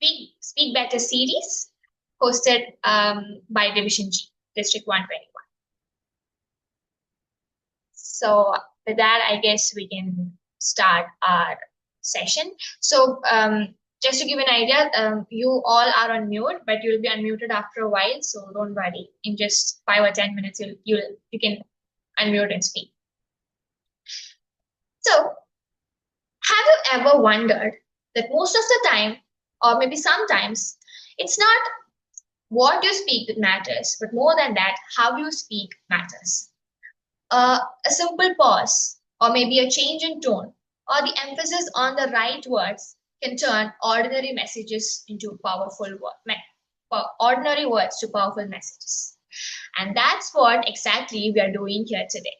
Speak Better series hosted by Division G, District 121. So with that, I guess we can start our session. So just to give an idea, you all are on mute, but you'll be unmuted after a while. So don't worry. In just 5 or 10 minutes, you can unmute and speak. So have you ever wondered that most of the time, or maybe sometimes, it's not what you speak that matters, but more than that, how you speak matters. A simple pause, or maybe a change in tone, or the emphasis on the right words can turn ordinary messages into ordinary words to powerful messages. And that's what exactly we are doing here today.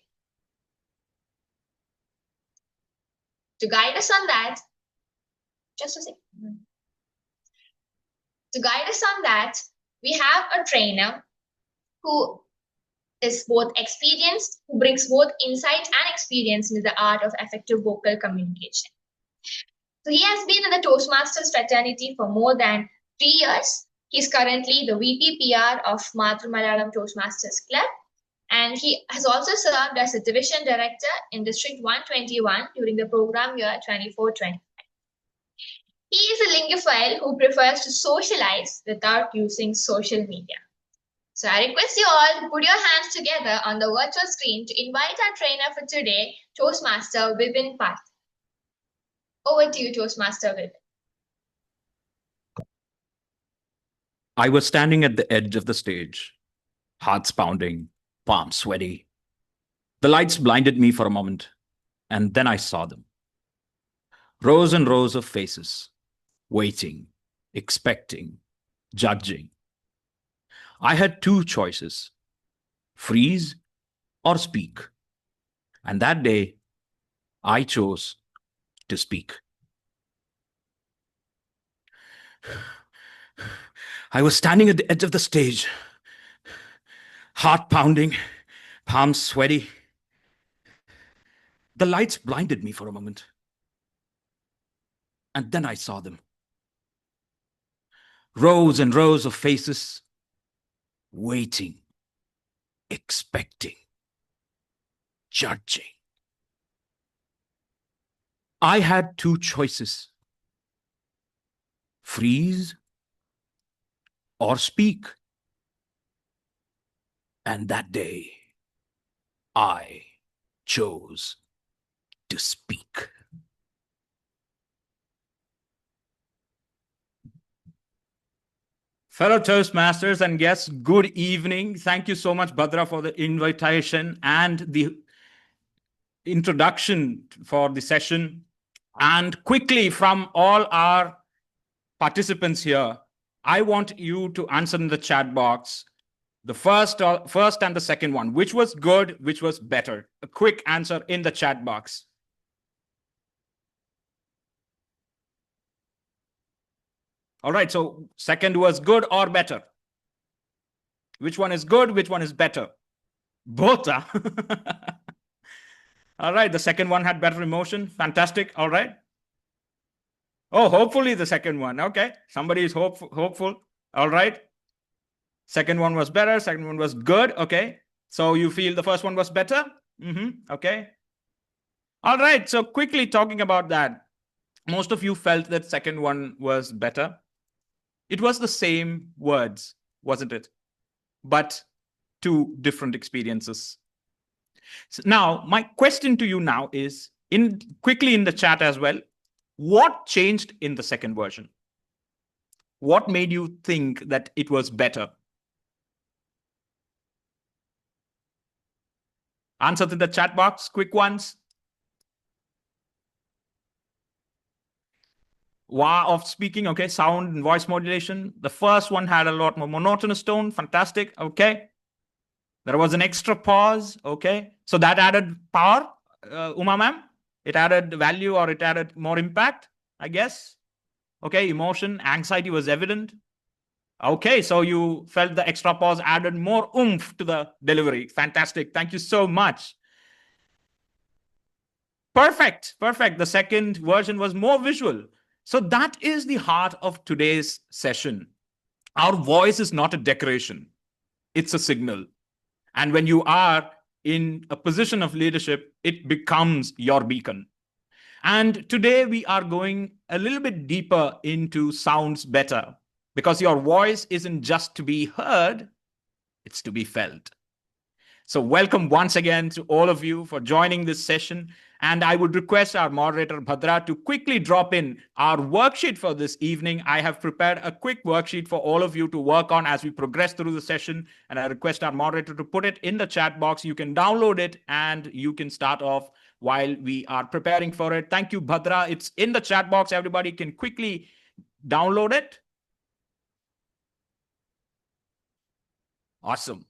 To guide us on that, just a second. To guide us on that, we have a trainer who is both experienced, who brings both insight and experience into the art of effective vocal communication. So he has been in the Toastmasters fraternity for more than 3 years. He's currently the VP PR of Matru Malayalam Toastmasters Club, and he has also served as a division director in District 121 during the program year 24-25. He is a linguophile who prefers to socialize without using social media. So I request you all to put your hands together on the virtual screen to invite our trainer for today, Toastmaster Vipin Parthan. Over to you, Toastmaster Vipin. I was standing at the edge of the stage, hearts pounding, palms sweaty. The lights blinded me for a moment, and then I saw them. Rows and rows of faces, waiting, expecting, judging. I had 2 choices, freeze or speak. And that day, I chose to speak. I was standing at the edge of the stage, heart pounding, palms sweaty. The lights blinded me for a moment. And then I saw them. Rows and rows of faces, waiting, expecting, judging. I had 2 choices, freeze or speak. And that day, I chose to speak. Fellow Toastmasters and guests, good evening. Thank you so much, Bhadra, for the invitation and the introduction for the session. And quickly, from all our participants here, I want you to answer in the chat box the first and the second one. Which was good, which was better? A quick answer in the chat box. All right, so second was good or better? Which one is good? Which one is better? Both are. All right, the second one had better emotion. Fantastic. All right. Oh, hopefully the second one. Okay, somebody is hopeful. All right. Second one was better. Second one was good. Okay, so you feel the first one was better? Okay. All right, so quickly talking about that. Most of you felt that second one was better. It was the same words, wasn't it? But 2 different experiences. So now, my question to you now is, quickly in the chat as well, what changed in the second version? What made you think that it was better? Answers in the chat box, quick ones. Wa of speaking, okay, sound and voice modulation. The first one had a lot more monotonous tone, fantastic, okay. There was an extra pause, okay. So that added power, Uma ma'am. It added value or it added more impact, I guess. Okay, emotion, anxiety was evident. Okay, so you felt the extra pause added more oomph to the delivery. Fantastic, thank you so much. Perfect, perfect. The second version was more visual. So that is the heart of today's session. Our voice is not a decoration, it's a signal. And when you are in a position of leadership, it becomes your beacon. And today we are going a little bit deeper into sounds better, because your voice isn't just to be heard, it's to be felt. So welcome once again to all of you for joining this session. And I would request our moderator, Bhadra, to quickly drop in our worksheet for this evening. I have prepared a quick worksheet for all of you to work on as we progress through the session. And I request our moderator to put it in the chat box. You can download it and you can start off while we are preparing for it. Thank you, Bhadra. It's in the chat box. Everybody can quickly download it. Awesome.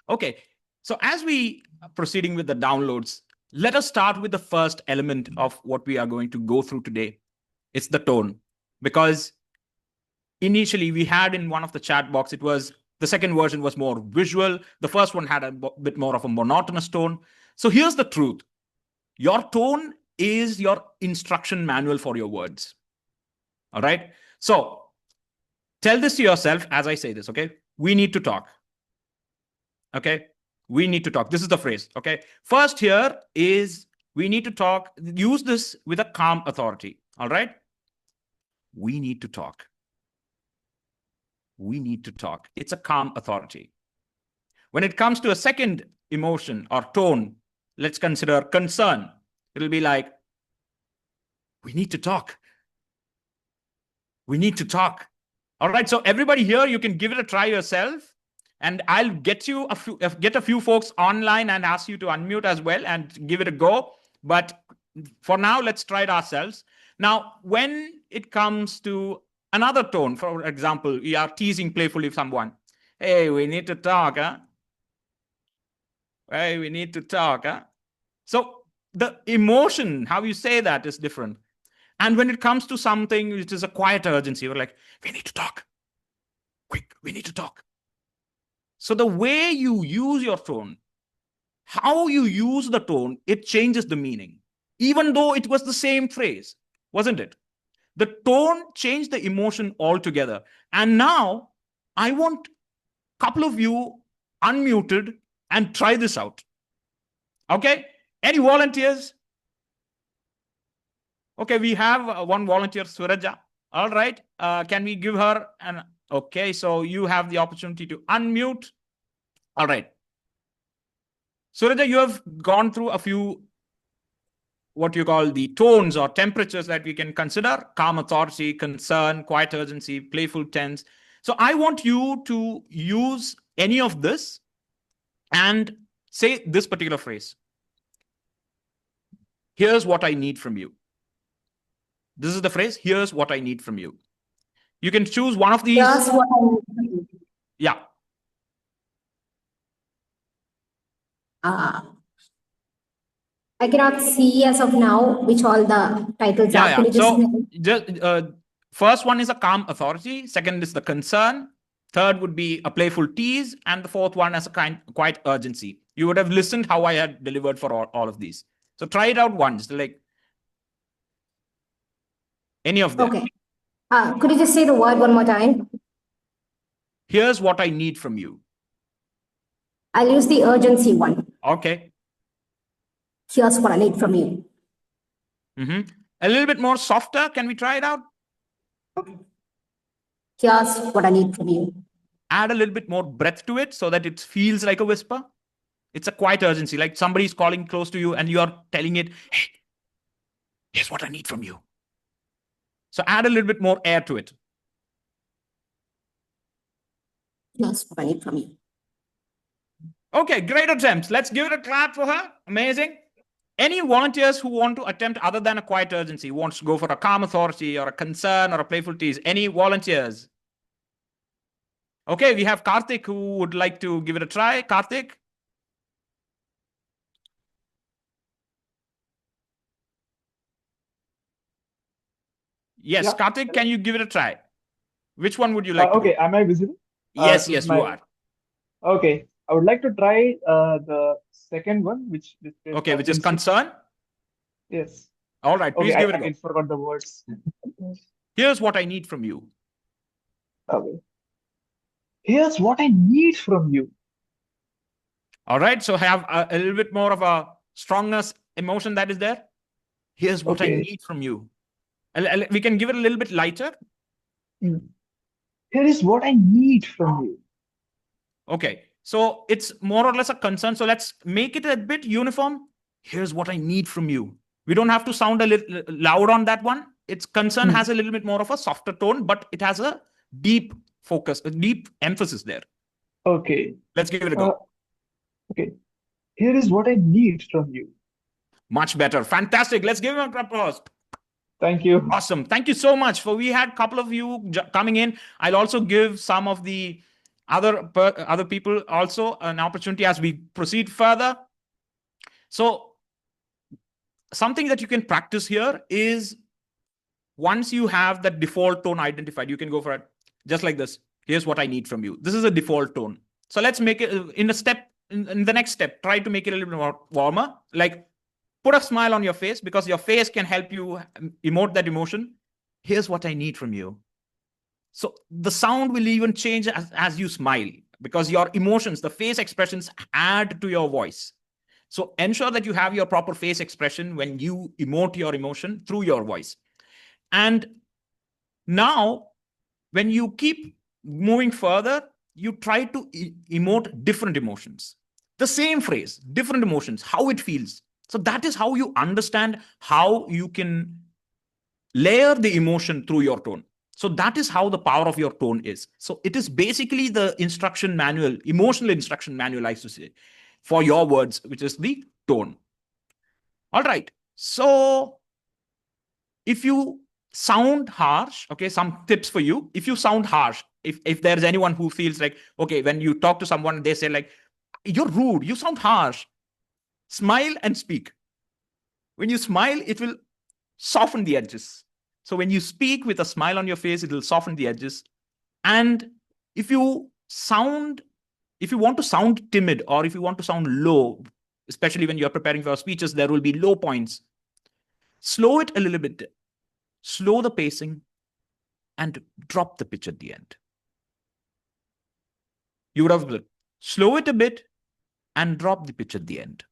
Okay, so as we are proceeding with the downloads, let us start with the first element of what we are going to go through today. It's the tone. Because initially we had in one of the chat box, it was the second version was more visual. The first one had a bit more of a monotonous tone. So here's the truth. Your tone is your instruction manual for your words. All right. So tell this to yourself as I say this, okay? We need to talk. Okay. We need to talk. This is the phrase. Okay. First here is we need to talk. Use this with a calm authority. All right. We need to talk. We need to talk. It's a calm authority. When it comes to a second emotion or tone, let's consider concern. It'll be like, we need to talk. We need to talk. All right. So everybody here, you can give it a try yourself. And I'll get a few folks online and ask you to unmute as well and give it a go. But for now, let's try it ourselves. Now, when it comes to another tone, for example, you are teasing playfully with someone. Hey, we need to talk, huh? Hey, we need to talk, huh? So the emotion, how you say that is different. And when it comes to something which is a quiet urgency, we're like, we need to talk. Quick, we need to talk. So the way you use your tone, how you use the tone, it changes the meaning, even though it was the same phrase, wasn't it? The tone changed the emotion altogether. And now I want a couple of you unmuted and try this out. Okay? Any volunteers? Okay, we have one volunteer, Suraja. All right. Can we give her an... Okay, so you have the opportunity to unmute. All right. Suraja, you have gone through a few, what you call the tones or temperatures that we can consider: calm authority, concern, quiet urgency, playful tense. So I want you to use any of this and say this particular phrase. Here's what I need from you. This is the phrase. Here's what I need from you. You can choose one of these. Here's what I need from you. Yeah. I cannot see as of now which all the titles are. Yeah. So first one is a calm authority. Second is the concern. Third would be a playful tease. And the fourth one as a quiet urgency. You would have listened how I had delivered for all of these. So try it out once, like any of them. Okay. Could you just say the word one more time? Here's what I need from you. I'll use the urgency one. Okay. Here's what I need from you. A little bit more softer. Can we try it out? Here's what I need from you. Add a little bit more breath to it so that it feels like a whisper. It's a quiet urgency, like somebody's calling close to you and you're telling it, hey, here's what I need from you. So add a little bit more air to it. Here's what I need from you. Okay, great attempts. Let's give it a clap for her. Amazing. Any volunteers who want to attempt other than a quiet urgency, wants to go for a calm authority or a concern or a playful tease? Any volunteers? Okay, we have Karthik who would like to give it a try. Karthik? Yes, yeah. Karthik, can you give it a try? Which one would you like to Okay, go? am I visible? Yes, yes, you are. Okay, I would like to try the second one, which okay, which is concern? Yes. All right, please Okay, give it a I go. again forgot the words. Here's what I need from you. Okay. Here's what I need from you. All right, so have a little bit more of a strongness emotion that is there. Here's what I Okay. need from you. We can give it a little bit lighter. Mm. Here is what I need from you. Okay, so it's more or less a concern. So let's make it a bit uniform. Here's what I need from you. We don't have to sound a little loud on that one. Its concern Mm. has a little bit more of a softer tone, but it has a deep focus, a deep emphasis there. Okay. Let's give it a go. Okay. Here is what I need from you. Much better. Fantastic. Let's give him a applause. Thank you. Awesome. Thank you so much. We had a couple of you coming in. I'll also give some of the other people also an opportunity as we proceed further. So something that you can practice here is once you have that default tone identified, you can go for it just like this. Here's what I need from you. This is a default tone. So let's make it in the next step, try to make it a little bit more warmer. Like put a smile on your face because your face can help you emote that emotion. Here's what I need from you. So the sound will even change as you smile because your emotions, the face expressions add to your voice. So ensure that you have your proper face expression when you emote your emotion through your voice. And now, when you keep moving further, you try to emote different emotions. The same phrase, different emotions, how it feels. So that is how you understand how you can layer the emotion through your tone. So that is how the power of your tone is. So it is basically the instruction manual, emotional instruction manual, I used to say, for your words, which is the tone. All right. So if you sound harsh, okay, some tips for you. If you sound harsh, if there's anyone who feels like, okay, when you talk to someone, they say like, you're rude, you sound harsh, smile and speak. When you smile, it will soften the edges. So when you speak with a smile on your face, it will soften the edges. And if you want to sound timid or if you want to sound low, especially when you're preparing for speeches, there will be low points. Slow it a little bit. Slow the pacing and drop the pitch at the end. You would have slow it a bit and drop the pitch at the end.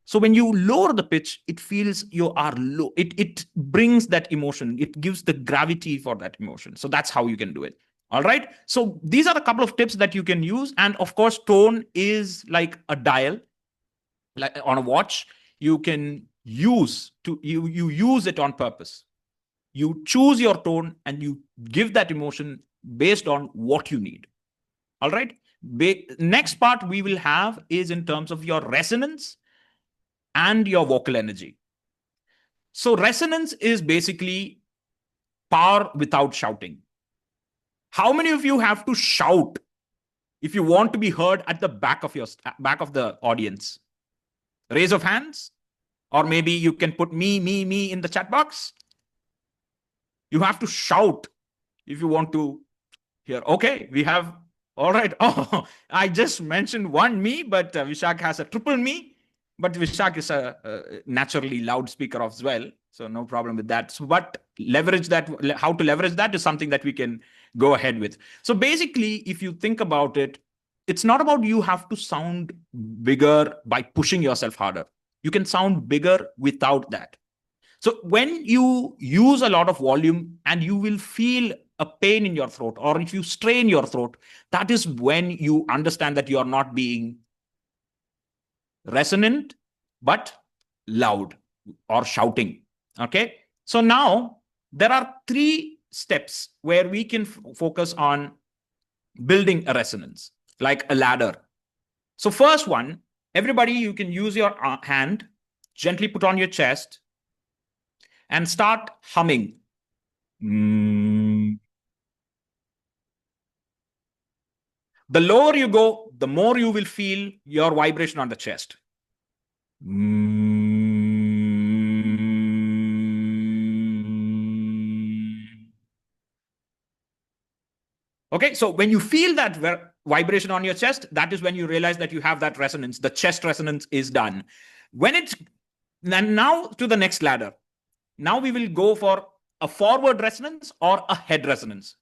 So when you lower the pitch, it feels you are low. It brings that emotion. It gives the gravity for that emotion. So that's how you can do it. All right. So these are a couple of tips that you can use. And of course, tone is like a dial, like on a watch. You can use you use it on purpose. You choose your tone and you give that emotion based on what you need. All right. Next part we will have is in terms of your resonance and your vocal energy. So resonance is basically power without shouting. How many of you have to shout if you want to be heard at the back of the audience? Raise of hands, or maybe you can put me in the chat box. You have to shout if you want to hear. Okay, we have. All right. Oh, I just mentioned one me, but Vishak has a triple me. But Vishak is a naturally loud speaker as well. So no problem with that. So, but leverage that, how to leverage that is something that we can go ahead with. So basically, if you think about it, it's not about you have to sound bigger by pushing yourself harder. You can sound bigger without that. So when you use a lot of volume and you will feel a pain in your throat, or if you strain your throat, that is when you understand that you are not being resonant, but loud or shouting. Okay. So now there are 3 steps where we can focus on building a resonance, like a ladder. So first one, everybody, you can use your hand, gently put on your chest and start humming. The lower you go, the more you will feel your vibration on the chest. Okay, so when you feel that vibration on your chest, that is when you realize that you have that resonance. The chest resonance is done. When it's And now to the next ladder. Now we will go for a forward resonance or a head resonance.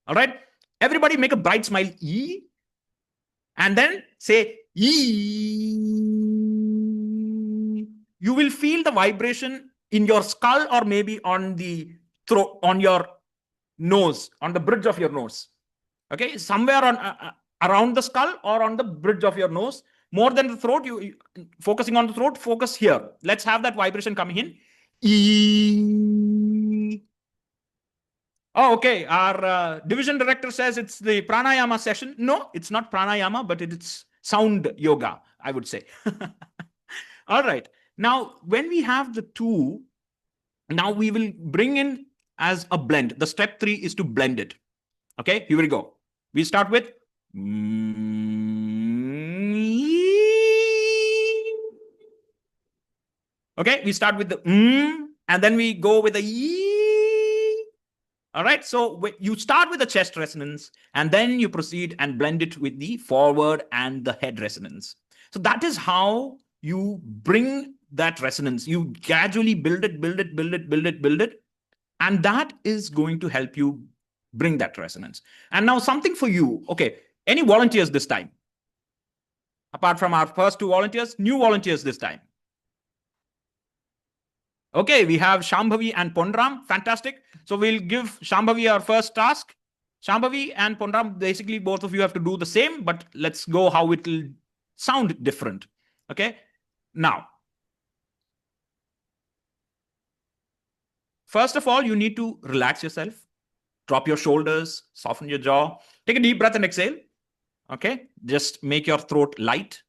All right. Everybody make a bright smile. E. And then say E. You will feel the vibration in your skull or maybe on the throat, on your nose, on the bridge of your nose. Okay. Somewhere on around the skull or on the bridge of your nose. More than the throat, you focusing on the throat, focus here. Let's have that vibration coming in. E. Oh, okay. Our division director says it's the pranayama session. No, it's not pranayama, but it's sound yoga, I would say. All right. Now, when we have the two, now we will bring in as a blend. The step 3 is to blend it. Okay, here we go. We start with okay, we start with the and then we go with the all right, so you start with the chest resonance and then you proceed and blend it with the forward and the head resonance. So that is how you bring that resonance. You gradually build it, build it, build it, build it, build it. And that is going to help you bring that resonance. And now something for you. Okay, any volunteers this time? Apart from our first 2 volunteers, new volunteers this time. Okay, we have Shambhavi and Ponram. Fantastic. So we'll give Shambhavi our first task. Shambhavi and Ponram, basically both of you have to do the same, but let's go how it will sound different. Okay. Now, first of all, you need to relax yourself. Drop your shoulders, soften your jaw. Take a deep breath and exhale. Okay. Just make your throat light.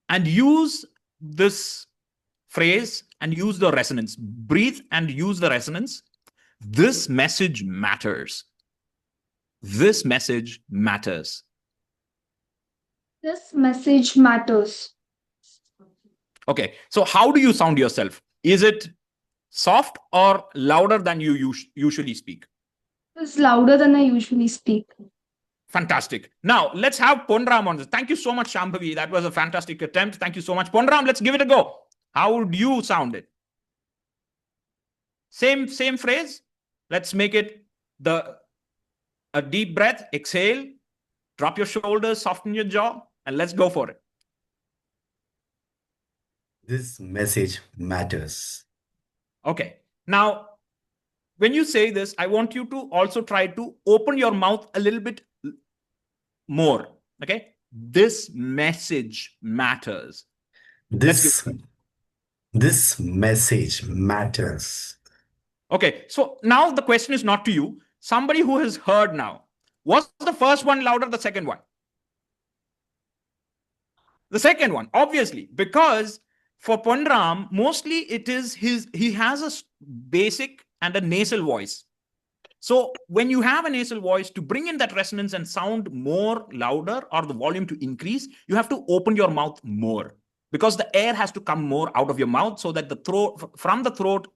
And use this phrase and use the resonance. Breathe and use the resonance. This message matters. This message matters. This message matters. Okay, so how do you sound yourself? Is it soft or louder than you usually speak? It's louder than I usually speak. Fantastic. Now, let's have Ponram on this. Thank you so much, Shambhavi. That was a fantastic attempt. Thank you so much. Ponram, let's give it a go. How would you sound it? Same phrase. Let's make it a deep breath, exhale, drop your shoulders, soften your jaw, and let's go for it. This message matters. Okay. Now, when you say this, I want you to also try to open your mouth a little bit more. Okay. This message matters. This message matters. Okay. So now the question is not to you. Somebody who has heard now. Was the first one louder, the second one? The second one, obviously, because for Ponram, mostly it is he has a basic and a nasal voice. So when you have a nasal voice, to bring in that resonance and sound more louder or the volume to increase, you have to open your mouth more because the air has to come more out of your mouth so that the throat, from the throat,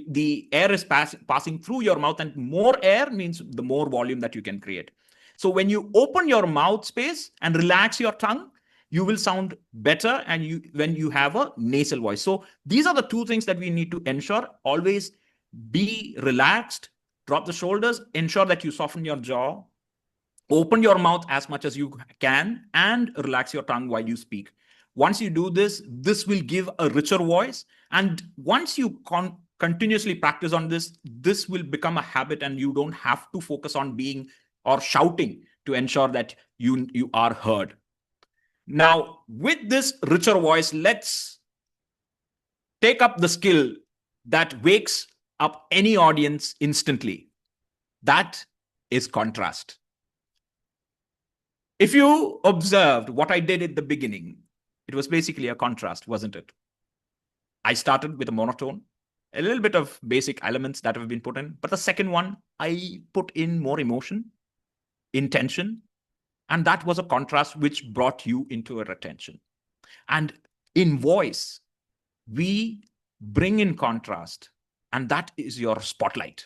the air is passing through your mouth, and more air means the more volume that you can create. So when you open your mouth space and relax your tongue, you will sound better and when you have a nasal voice. So these are the 2 things that we need to ensure. Always be relaxed, drop the shoulders, ensure that you soften your jaw, open your mouth as much as you can, and relax your tongue while you speak. Once you do this, this will give a richer voice. And once you continuously practice on this, this will become a habit and you don't have to focus on being or shouting to ensure that you are heard. Now, with this richer voice, let's take up the skill that wakes up any audience instantly. That is contrast. If you observed what I did at the beginning, it was basically a contrast, wasn't it? I started with a monotone, a little bit of basic elements that have been put in, but the second one, I put in more emotion, intention, and that was a contrast which brought you into a retention. And in voice, we bring in contrast, and that is your spotlight.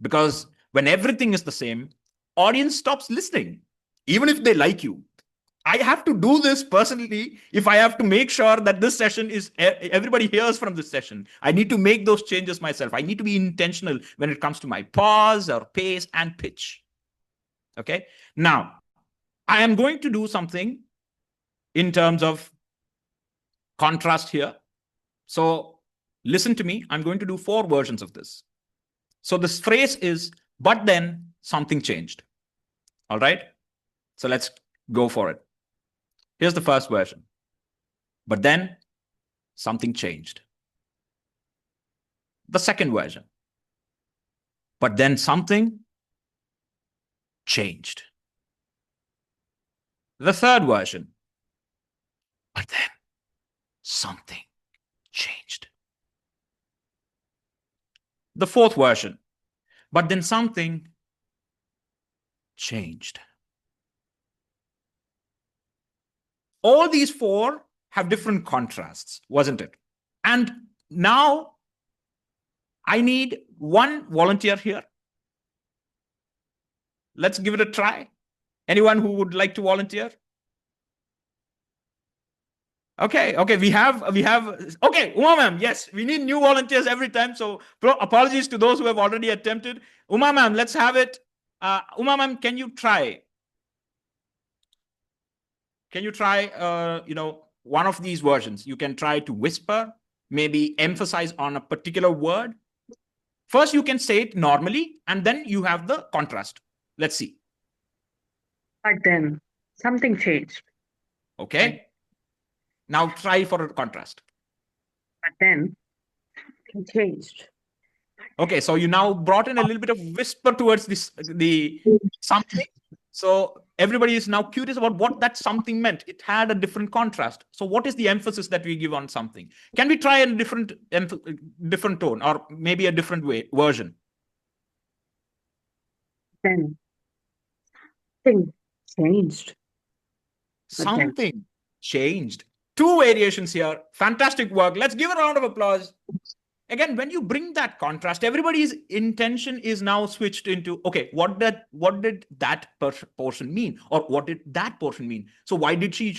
Because when everything is the same, audience stops listening, even if they like you. I have to do this personally if I have to make sure that this session is everybody hears from this session. I need to make those changes myself. I need to be intentional when it comes to my pause or pace and pitch. Okay. Now, I am going to do something in terms of contrast here. So listen to me. I'm going to do 4 versions of this. So this phrase is, but then something changed. All right. So let's go for it. Here's the first version. But then something changed. The second version. But then something changed. The third version. But then something changed. The fourth version. But then something changed. All these 4 have different contrasts, wasn't it? And now I need 1 volunteer here. Let's give it a try. Anyone who would like to volunteer? Okay, we have, okay, Uma ma'am, yes, we need new volunteers every time. So apologies to those who have already attempted. Uma ma'am, let's have it. Uma ma'am, can you try? Can you try, one of these versions? You can try to whisper, maybe emphasize on a particular word. First, you can say it normally, and then you have the contrast. Let's see. But then something changed. Okay. Now try for a contrast. But then something changed. Okay, so you now brought in a little bit of whisper towards the something. So everybody is now curious about what that something meant. It had a different contrast. So what is the emphasis that we give on something? Can we try a different tone, or maybe a different version? Then something changed. Something changed. 2 variations here. Fantastic work. Let's give a round of applause. Again, when you bring that contrast, everybody's intention is now switched into, okay, what did that portion mean? Or what did that portion mean? So why did she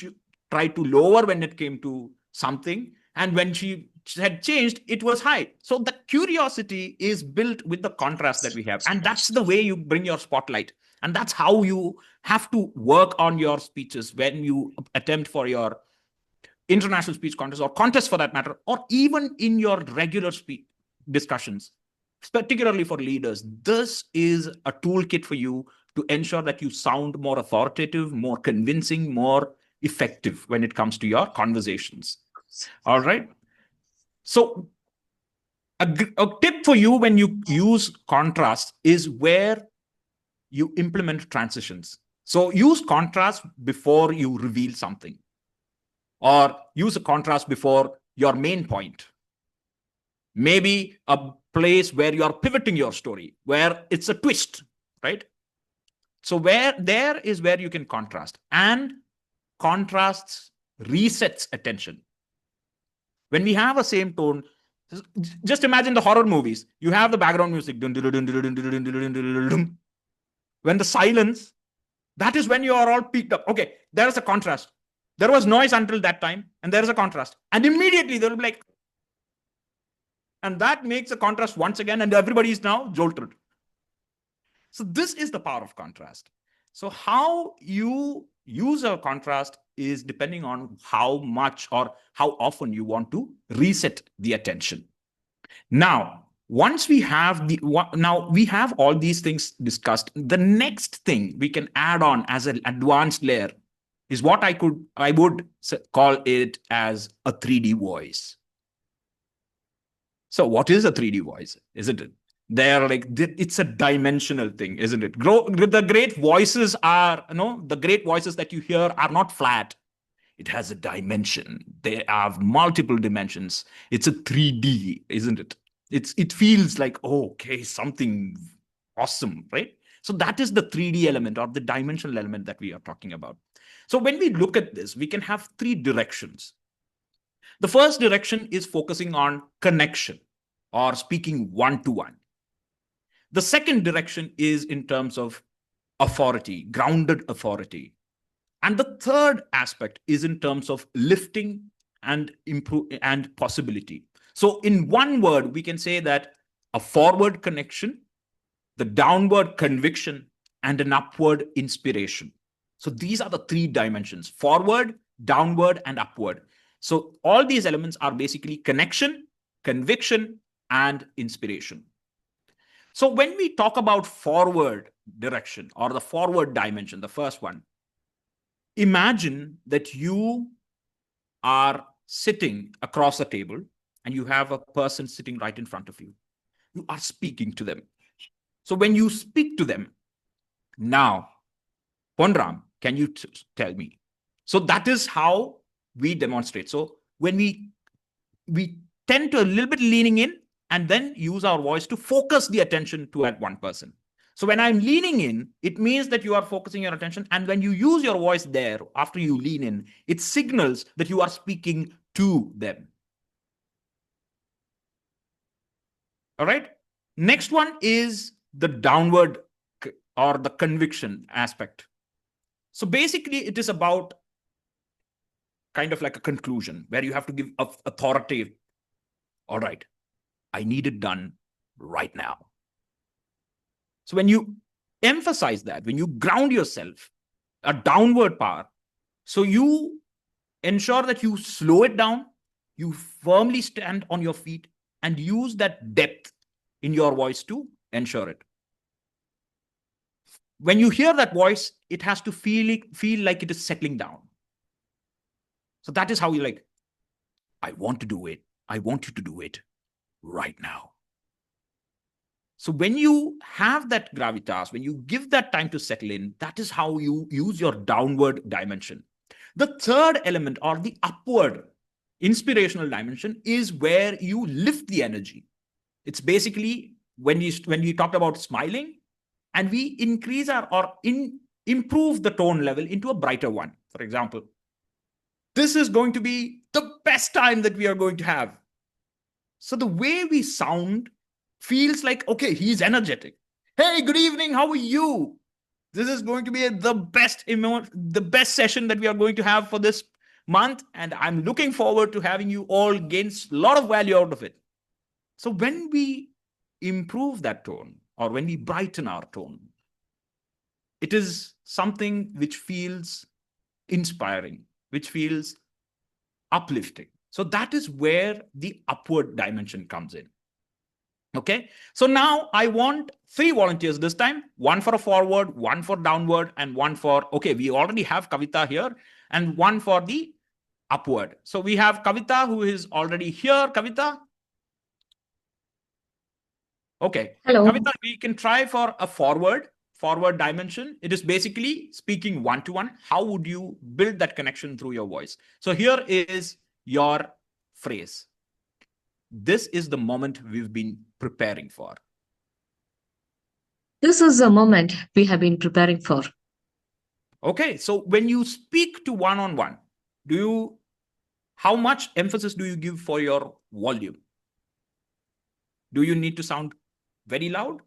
try to lower when it came to something? And when she had changed, it was high. So the curiosity is built with the contrast that we have. And that's the way you bring your spotlight. And that's how you have to work on your speeches when you attempt for your international speech contest, or contest for that matter, or even in your regular speech discussions, particularly for leaders. This is a toolkit for you to ensure that you sound more authoritative, more convincing, more effective when it comes to your conversations. All right. So a tip for you when you use contrast is where you implement transitions. So use contrast before you reveal something, or use a contrast before your main point. Maybe a place where you're pivoting your story, where it's a twist, right? So there is where you can contrast, and contrasts resets attention. When we have a same tone, just imagine the horror movies. You have the background music. When the silence, that is when you are all peaked up. Okay, there is a contrast. There was noise until that time, and there is a contrast. And immediately they'll be like, and that makes a contrast once again, and everybody is now jolted. So this is the power of contrast. So how you use a contrast is depending on how much or how often you want to reset the attention. Now, once we have we have all these things discussed, the next thing we can add on as an advanced layer is what I would call it as a 3D voice. So what is a 3D voice? Isn't it? They're like, it's a dimensional thing, isn't it? The great voices the great voices that you hear are not flat. It has a dimension. They have multiple dimensions. It's a 3D, isn't it? It feels like, okay, something awesome, right? So that is the 3D element, or the dimensional element that we are talking about. So when we look at this, we can have 3 directions. The first direction is focusing on connection, or speaking one-to-one. The second direction is in terms of authority, grounded authority. And the third aspect is in terms of lifting and improve and possibility. So in one word, we can say that a forward connection, the downward conviction, and an upward inspiration. So these are the three dimensions: forward, downward, and upward. So all these elements are basically connection, conviction, and inspiration. So when we talk about forward direction or the forward dimension, the first one, imagine that you are sitting across the table and you have a person sitting right in front of you. You are speaking to them. So when you speak to them, now, Ponram, can you tell me? So that is how we demonstrate. So when we tend to a little bit leaning in and then use our voice to focus the attention to at one person. So when I'm leaning in, it means that you are focusing your attention. And when you use your voice there, after you lean in, it signals that you are speaking to them. All right. Next one is the downward or the conviction aspect. So basically, it is about kind of like a conclusion where you have to give authoritative. All right, I need it done right now. So when you emphasize that, when you ground yourself, a downward power, so you ensure that you slow it down, you firmly stand on your feet and use that depth in your voice to ensure it. When you hear that voice, it has to feel like it is settling down. So that is how you like, I want to do it. I want you to do it right now. So when you have that gravitas, when you give that time to settle in, that is how you use your downward dimension. The third element or the upward inspirational dimension is where you lift the energy. It's basically when we talked about smiling and we increase improve the tone level into a brighter one. For example, this is going to be the best time that we are going to have. So the way we sound feels like, okay, he's energetic. Hey, good evening. How are you? This is going to be the best session that we are going to have for this month. And I'm looking forward to having you all gain a lot of value out of it. So when we improve that tone or when we brighten our tone, it is something which feels inspiring, which feels uplifting. So that is where the upward dimension comes in. Okay, so now I want 3 volunteers this time, 1 for a forward, 1 for downward, and 1 for, okay, we already have Kavita here, and 1 for the upward. So we have Kavita who is already here. Kavita? Okay. Hello. Kavita, we can try for a forward dimension. It is basically speaking one-to-one. How would you build that connection through your voice? So here is your phrase. This is the moment we've been preparing for. This is the moment we have been preparing for. Okay, so when you speak to one-on-one, how much emphasis do you give for your volume? Do you need to sound very loud?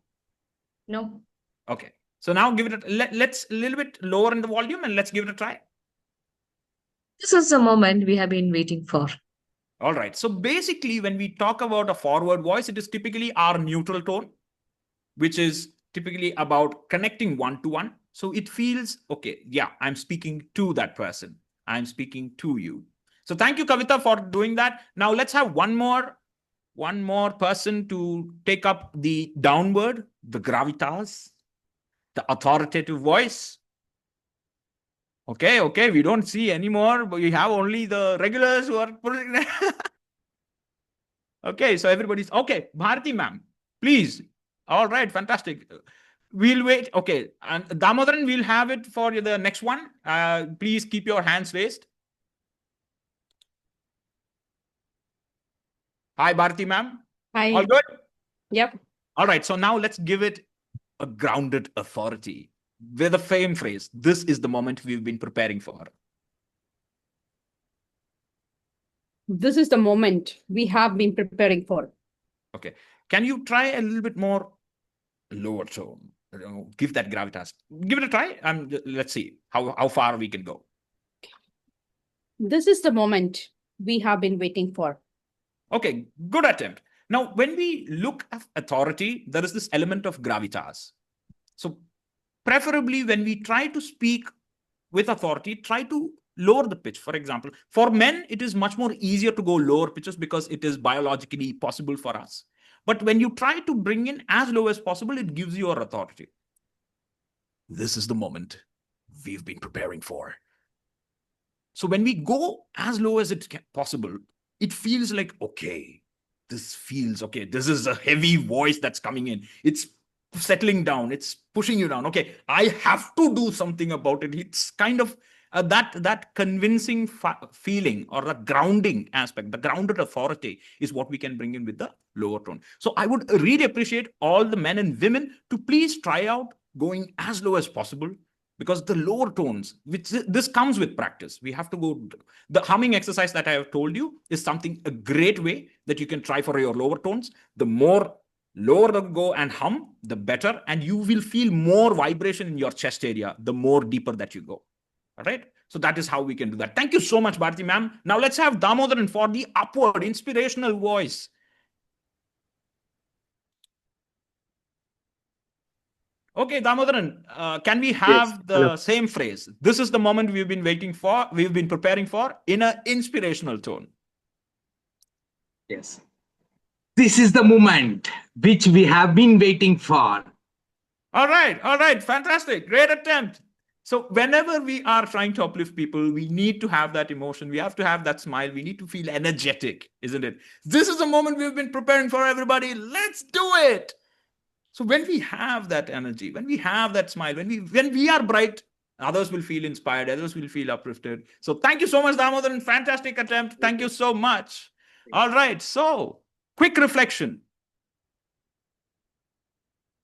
No. Okay, so now give it let's a little bit lower in the volume and let's give it a try. This is the moment we have been waiting for. All right, so basically when we talk about a forward voice, it is typically our neutral tone, which is typically about connecting one-to-one. So it feels, okay, yeah, I'm speaking to that person. I'm speaking to you. So thank you, Kavita, for doing that. Now let's have one more person to take up the downward, the gravitas, the authoritative voice. Okay, we don't see anymore, but we have only the regulars who are putting Okay, so everybody's okay. Bharati ma'am, please. All right, fantastic. We'll wait. Okay, and Damodaran, we'll have it for the next one. Please keep your hands raised. Hi, Bharati ma'am. Hi. All good? Yep. All right, so now let's give it a grounded authority with a fame phrase. This is the moment we've been preparing for. This is the moment we have been preparing for. Okay, can you try a little bit more lower tone? give that gravitas. Give it a try. Let's see how far we can go. This is the moment we have been waiting for. Okay, good attempt. Now, when we look at authority, there is this element of gravitas. So preferably when we try to speak with authority, try to lower the pitch. For example, for men, it is much more easier to go lower pitches because it is biologically possible for us. But when you try to bring in as low as possible, it gives you your authority. This is the moment we've been preparing for. So when we go as low as it possible, it feels like, okay, this feels okay. This is a heavy voice that's coming in. It's settling down. It's pushing you down. Okay, I have to do something about it. It's kind of that convincing feeling, or the grounding aspect, the grounded authority is what we can bring in with the lower tone. So I would really appreciate all the men and women to please try out going as low as possible, because the lower tones, which this comes with practice, we have to go. The humming exercise that I have told you is a great way that you can try for your lower tones. The more lower you go and hum, the better, and you will feel more vibration in your chest area the more deeper that you go. All right, so that is how we can do that. Thank you so much, Bharati ma'am. Now let's have Damodaran for the upward inspirational voice. Okay, Damodaran, can we have the same phrase? This is the moment we've been waiting for, we've been preparing for, in an inspirational tone. Yes. This is the moment which we have been waiting for. All right, fantastic, great attempt. So whenever we are trying to uplift people, we need to have that emotion. We have to have that smile. We need to feel energetic, isn't it? This is the moment we've been preparing for, everybody. Let's do it. So when we have that energy, when we have that smile, when we are bright, others will feel inspired, others will feel uplifted. So thank you so much, Damodaran. Fantastic attempt. Thank you so much. All right. So quick reflection.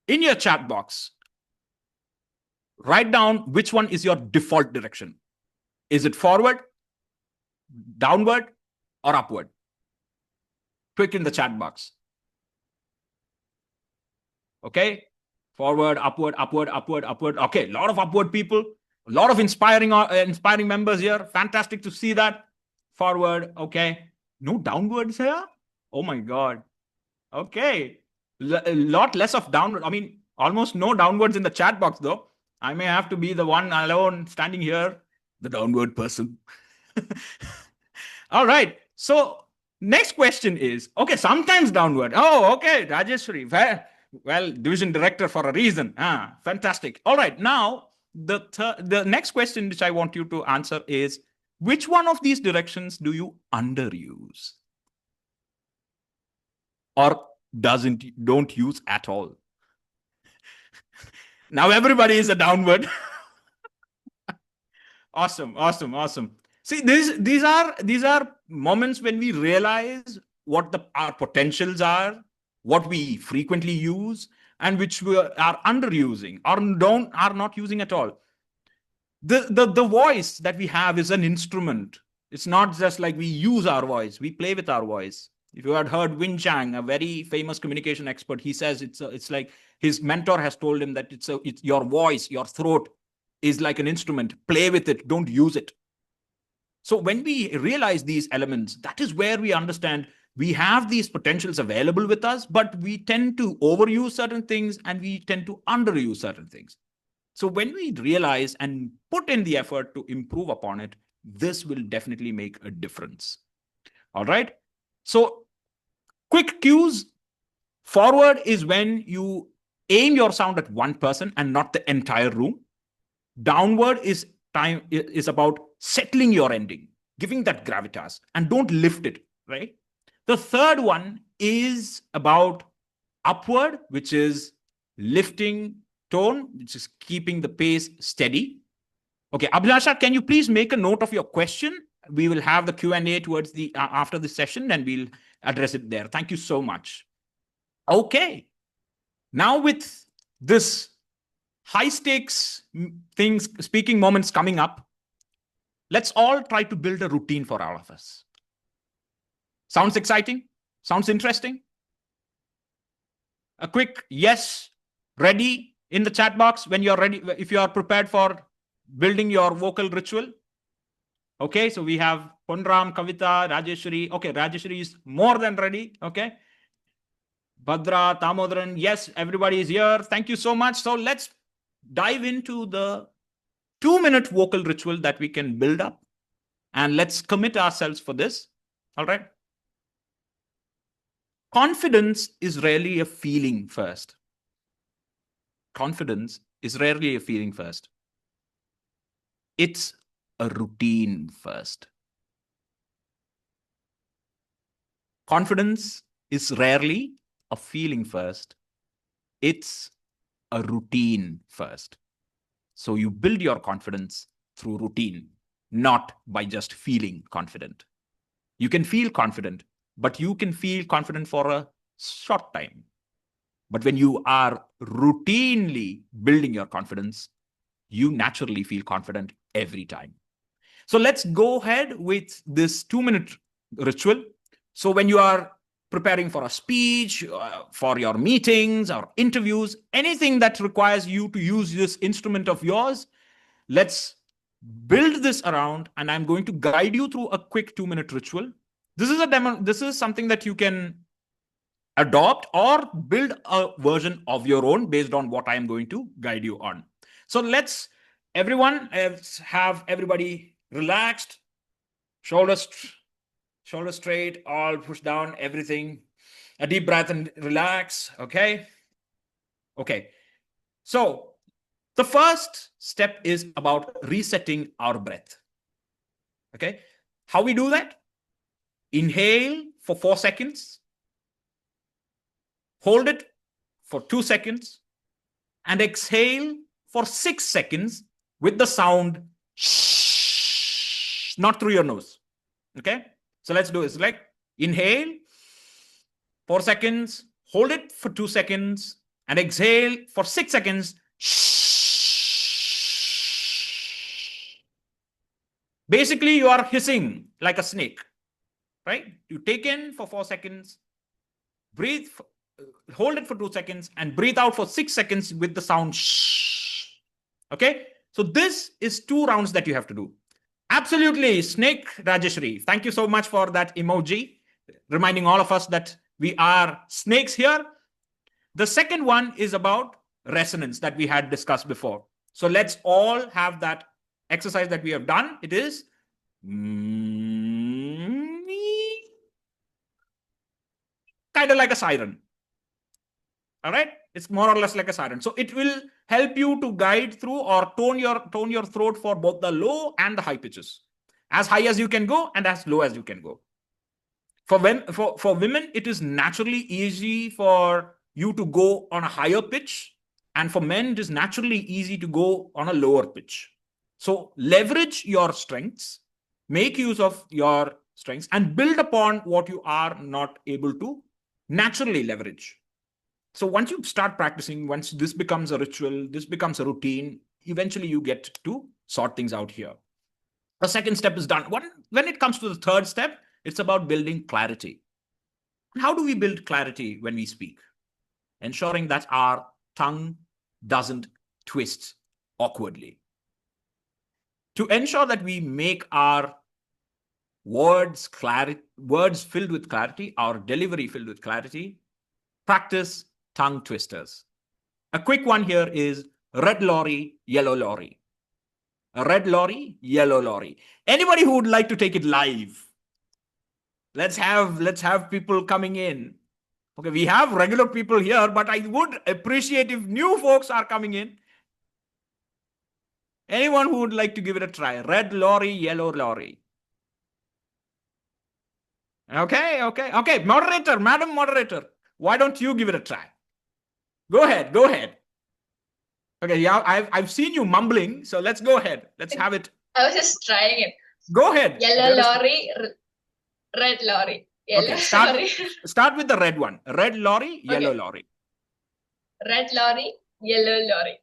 In your chat box, write down which one is your default direction. Is it forward, downward, or upward? Quick in the chat box. Okay, forward, upward, upward, upward, upward. Okay, a lot of upward people, a lot of inspiring members here. Fantastic to see that. Forward, okay. No downwards here? Oh my God. Okay, a lot less of downward. I mean, almost no downwards in the chat box though. I may have to be the one alone standing here, the downward person. All right, so next question is, okay, sometimes downward. Oh, okay, Rajeshwari. Well, division director for a reason. Fantastic. All right. Now, the next question which I want you to answer is, which one of these directions do you underuse? Or don't use at all? Now everybody is a downward. Awesome. See, these are moments when we realize what our potentials are, what we frequently use, and which we are underusing or are not using at all. The voice that we have is an instrument. It's not just like we use our voice, we play with our voice. If you had heard Win Chang, a very famous communication expert, he says it's like his mentor has told him that it's your voice, your throat is like an instrument. Play with it, don't use it. So when we realize these elements, that is where we understand we have these potentials available with us, but we tend to overuse certain things and we tend to underuse certain things. So when we realize and put in the effort to improve upon it, this will definitely make a difference. All right. So quick cues. Forward is when you aim your sound at one person and not the entire room. Downward is about settling your ending, giving that gravitas, and don't lift it, right? The third one is about upward, which is lifting tone, which is keeping the pace steady. Okay, Abhilasha, can you please make a note of your question? We will have the Q&A towards the after the session, and we'll address it there. Thank you so much. Okay, now with this high stakes things, speaking moments coming up, let's all try to build a routine for all of us. Sounds exciting? Sounds interesting? A quick yes, ready, in the chat box when you're ready, if you are prepared for building your vocal ritual. Okay, so we have Ponram, Kavita, Rajeshwari. Okay, Rajeshwari is more than ready. Okay. Bhadra, Tamodran. Yes, everybody is here. Thank you so much. So let's dive into the 2-minute vocal ritual that we can build up. And let's commit ourselves for this. All right. Confidence is rarely a feeling first. Confidence is rarely a feeling first. It's a routine first. Confidence is rarely a feeling first. It's a routine first. So you build your confidence through routine, not by just feeling confident. You can feel confident, but you can feel confident for a short time. But when you are routinely building your confidence, you naturally feel confident every time. So let's go ahead with this 2-minute ritual. So when you are preparing for a speech, for your meetings or interviews, anything that requires you to use this instrument of yours, let's build this around, and I'm going to guide you through a quick 2-minute ritual. This is a demo. This is something that you can adopt or build a version of your own based on what I am going to guide you on. So let's have everybody relaxed, shoulders straight, all push down, everything. A deep breath and relax. Okay. So the first step is about resetting our breath. Okay. How we do that? Inhale for 4 seconds. Hold it for 2 seconds. And exhale for 6 seconds with the sound shh, not through your nose. Okay. So let's do this. Like inhale 4 seconds, hold it for 2 seconds, and exhale for 6 seconds. Basically, you are hissing like a snake, right? You take in for 4 seconds, breathe, hold it for 2 seconds, and breathe out for 6 seconds with the sound shh. Okay. So this is 2 rounds that you have to do. Absolutely, snake, Rajeshri. Thank you so much for that emoji, reminding all of us that we are snakes here. The second one is about resonance that we had discussed before. So let's all have that exercise that we have done. It is kind of like a siren. All right. It's more or less like a siren. So it will help you to guide through or tone your throat for both the low and the high pitches. As high as you can go and as low as you can go. For women, it is naturally easy for you to go on a higher pitch. And for men, it is naturally easy to go on a lower pitch. So leverage your strengths, make use of your strengths, and build upon what you are not able to naturally leverage. So once you start practicing, once this becomes a ritual, this becomes a routine, eventually you get to sort things out here. The second step is done. When it comes to the third step, it's about building clarity. How do we build clarity when we speak? Ensuring that our tongue doesn't twist awkwardly. To ensure that we make our words filled with clarity, our delivery filled with clarity, practice tongue twisters. A quick one here is red lorry, yellow lorry. A red lorry, yellow lorry. Anybody who would like to take it live? Let's have people coming in. Okay, we have regular people here, but I would appreciate if new folks are coming in. Anyone who would like to give it a try? Red lorry, yellow lorry. Okay. Moderator, Madam Moderator, why don't you give it a try? Go ahead. Okay, yeah, I've seen you mumbling, so let's go ahead. Let's have it. I was just trying it. Go ahead. Yellow lorry, red lorry. Yellow okay, start with the red one. Red lorry, yellow lorry. Red lorry, yellow lorry.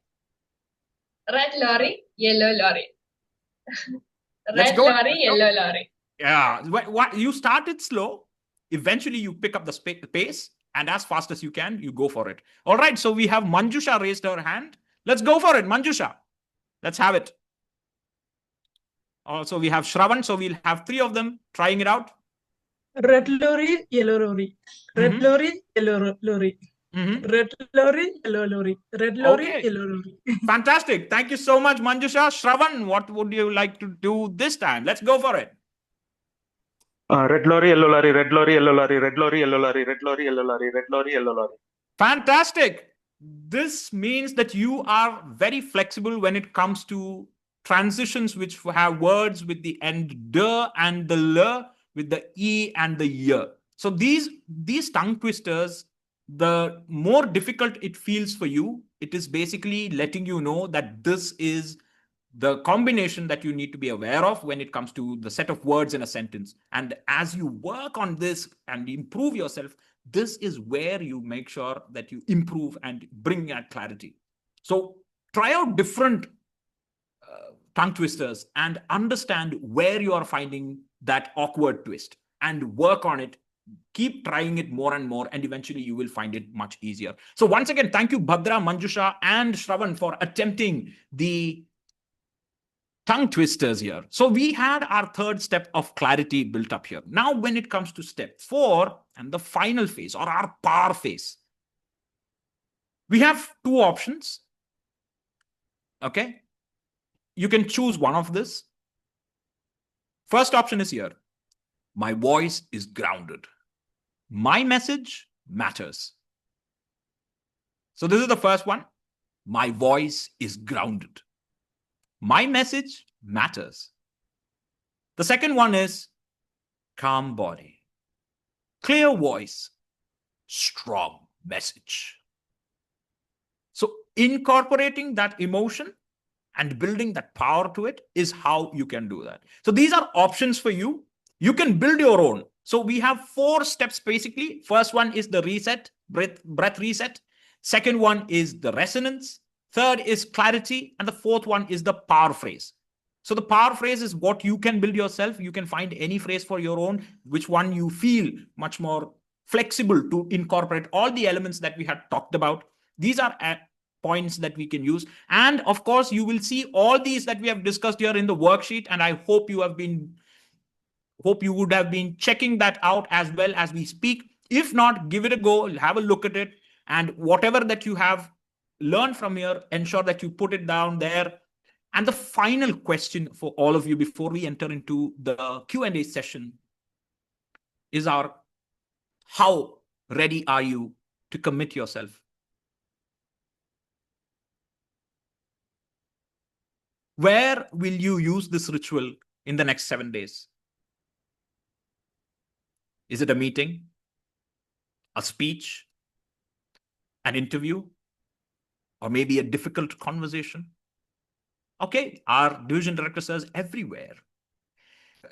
Red lorry, yellow lorry. Red lorry, yellow lorry. Yeah, you start it slow. Eventually, you pick up the pace, and as fast as you can, you go for it. All right, so we have Manjusha raised her hand. Let's go for it, Manjusha. Let's have it. Also, we have Shravan, so we'll have 3 of them trying it out. Red lorry, yellow lorry. Red lorry, yellow lorry. Red lorry, yellow lorry. Red lorry, Okay. yellow lorry. Fantastic. Thank you so much, Manjusha. Shravan, what would you like to do this time? Let's go for it. Red lorry, yellow lorry, red lorry, yellow lorry, red lorry, yellow lorry, red lorry, yellow lorry, red lorry, yellow lorry. Fantastic. This means that you are very flexible when it comes to transitions which have words with the end de and the l, with the e and the y. So these tongue twisters, the more difficult it feels for you, it is basically letting you know that this is the combination that you need to be aware of when it comes to the set of words in a sentence. And as you work on this and improve yourself, this is where you make sure that you improve and bring that clarity. So try out different tongue twisters and understand where you are finding that awkward twist and work on it. Keep trying it more and more, and eventually you will find it much easier. So once again, thank you, Bhadra, Manjusha, and Shravan for attempting the tongue twisters here. So we had our third step of clarity built up here. Now, when it comes to step 4 and the final phase, or our par phase, we have 2 options. Okay. You can choose one of this. First option is here. My voice is grounded. My message matters. So this is the first one. My voice is grounded. My message matters. The second one is calm body, clear voice, strong message. So incorporating that emotion and building that power to it is how you can do that. So these are options for you. You can build your own. So we have 4 steps basically. First one is the reset, breath reset. Second one is the resonance. Third is clarity. And the fourth one is the power phrase. So the power phrase is what you can build yourself. You can find any phrase for your own, which one you feel much more flexible to incorporate all the elements that we had talked about. These are points that we can use. And of course, you will see all these that we have discussed here in the worksheet. And I hope you would have been checking that out as well as we speak. If not, give it a go, have a look at it. And whatever that you have learned from here, ensure that you put it down there. And the final question for all of you before we enter into the Q&A session is how ready are you to commit yourself? Where will you use this ritual in the next 7 days? Is it a meeting, a speech, an interview, or maybe a difficult conversation? Okay, our division director says everywhere.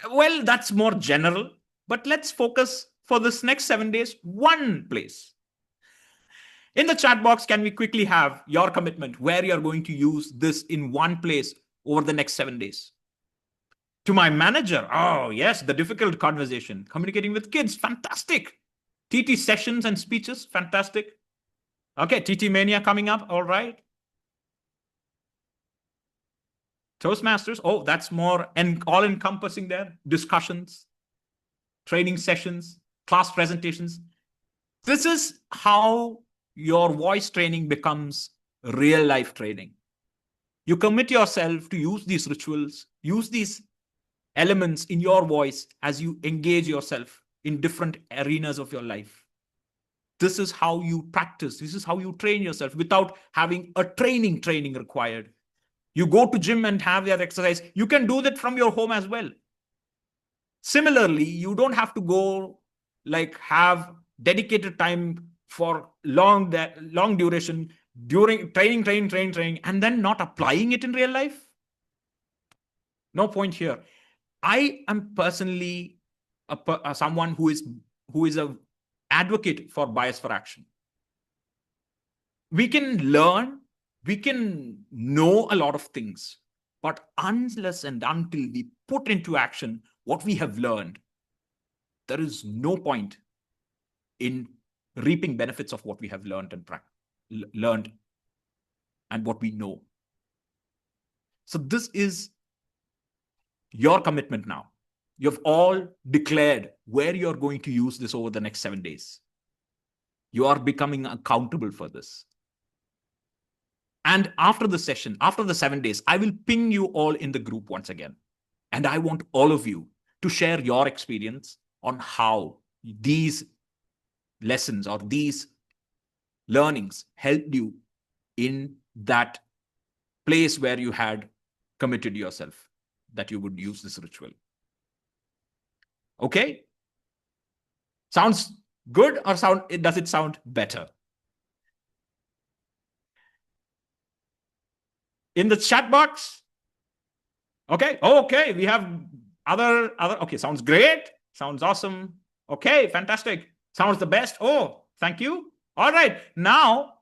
Well, that's more general, but let's focus for this next 7 days, one place. In the chat box, can we quickly have your commitment where you're going to use this in one place over the next 7 days? To my manager, oh yes, the difficult conversation. Communicating with kids, fantastic. TT sessions and speeches, fantastic. Okay, TT Mania coming up, all right. Toastmasters, oh, that's more all-encompassing there. Discussions, training sessions, class presentations. This is how your voice training becomes real-life training. You commit yourself to use these rituals, use these elements in your voice as you engage yourself in different arenas of your life. This is how you practice. This is how you train yourself without having a training required. You go to gym and have that exercise. You can do that from your home as well. Similarly, you don't have to go have dedicated time for long duration during training, and then not applying it in real life. No point here. I am personally someone who is an advocate for bias for action. We can learn, we can know a lot of things, but unless and until we put into action what we have learned, there is no point in reaping benefits of what we have learned and learned and what we know. So this is your commitment now. You've all declared where you're going to use this over the next 7 days. You are becoming accountable for this. And after the session, after the 7 days, I will ping you all in the group once again. And I want all of you to share your experience on how these lessons or these learnings helped you in that place where you had committed yourself that you would use this ritual. Okay? Sounds good or does it sound better? In the chat box? Okay. Okay. We have other. Okay. Sounds great. Sounds awesome. Okay. Fantastic. Sounds the best. Oh, thank you. All right. Now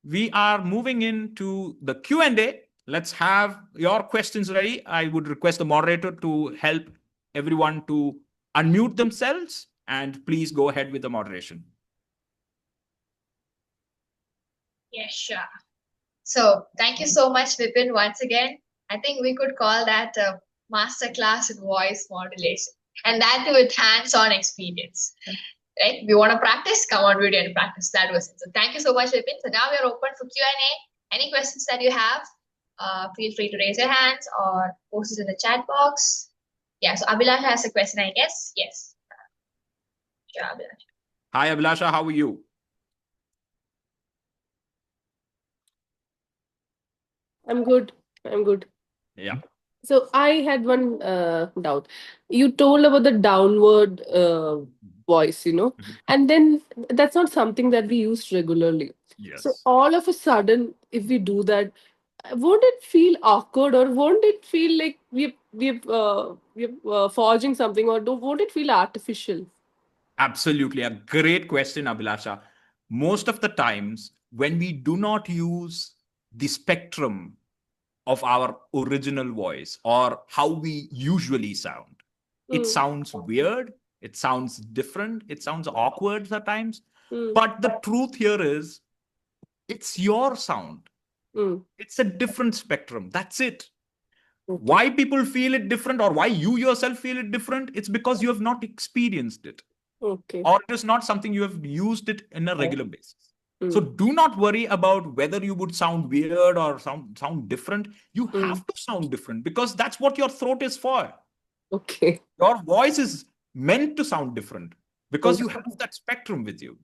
we are moving into the Q&A. Let's have your questions ready. I would request the moderator to help everyone to unmute themselves, and please go ahead with the moderation. Yeah, sure. So thank you so much, Vipin, once again. I think we could call that a masterclass in voice modulation, and that with hands-on experience. Right? If you want to practice, come on video and practice. That was it. So thank you so much, Vipin. So now we are open for Q&A. Any questions that you have, feel free to raise your hands or post it in the chat box. Yeah, so Abhilasha has a question, I guess. Yes. Sure, Abhilasha. Hi, Abhilasha. How are you? I'm good. I'm good. Yeah. So I had one doubt. You told about the downward voice, and then that's not something that we use regularly. So Yes. all of a sudden, if we do that, won't it feel awkward, or won't it feel like we're forging something, or won't it feel artificial? Absolutely. A great question, Abhilasha. Most of the times, when we do not use the spectrum of our original voice or how we usually sound, it sounds weird, it sounds different, it sounds awkward at times. But the truth here is, it's your sound. It's a different spectrum. That's it. Why people feel it different, or why you yourself feel it different, it's because you have not experienced it. Okay. Or it is not something you have used it in a regular basis. So do not worry about whether you would sound weird or sound different. You have to sound different because that's what your throat is for. Okay. Your voice is meant to sound different because you have that spectrum with you.